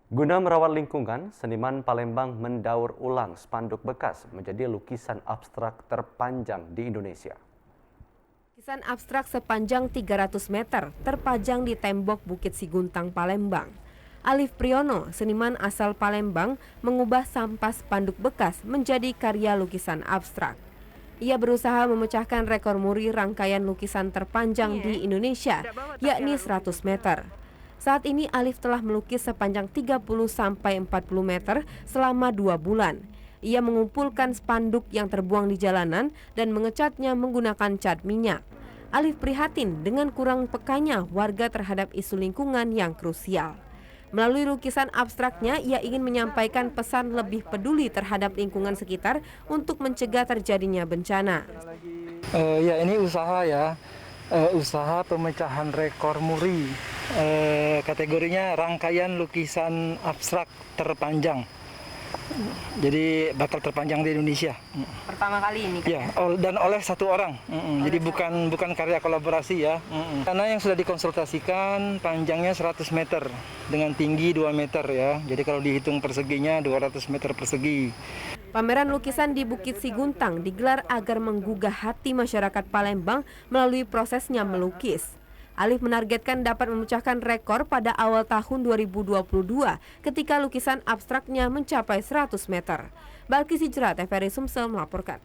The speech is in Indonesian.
Guna merawat lingkungan, seniman Palembang mendaur ulang spanduk bekas menjadi lukisan abstrak terpanjang di Indonesia. Lukisan abstrak sepanjang 300 meter terpajang di tembok Bukit Siguntang, Palembang. Alif Priyono, seniman asal Palembang, mengubah sampah spanduk bekas menjadi karya lukisan abstrak. Ia berusaha memecahkan rekor muri rangkaian lukisan terpanjang di Indonesia, yakni 100 meter. Saat ini Alif telah melukis sepanjang 30-40 meter selama 2 bulan. Ia mengumpulkan spanduk yang terbuang di jalanan dan mengecatnya menggunakan cat minyak. Alif prihatin dengan kurang pekanya warga terhadap isu lingkungan yang krusial. Melalui lukisan abstraknya, ia ingin menyampaikan pesan lebih peduli terhadap lingkungan sekitar untuk mencegah terjadinya bencana. Ini usaha ya, usaha pemecahan rekor muri. Kategorinya rangkaian lukisan abstrak terpanjang. Jadi bakal terpanjang di Indonesia. Pertama kali ini kan? Ya, dan oleh satu orang. Jadi bukan karya kolaborasi ya. Karena yang sudah dikonsultasikan panjangnya 100 meter dengan tinggi 2 meter ya. Jadi kalau dihitung perseginya 200 meter persegi. Pameran lukisan di Bukit Siguntang digelar agar menggugah hati masyarakat Palembang melalui prosesnya melukis. Alif menargetkan dapat memecahkan rekor pada awal tahun 2022 ketika lukisan abstraknya mencapai 100 meter. Balki Sijra, TVRI Sumsel melaporkan.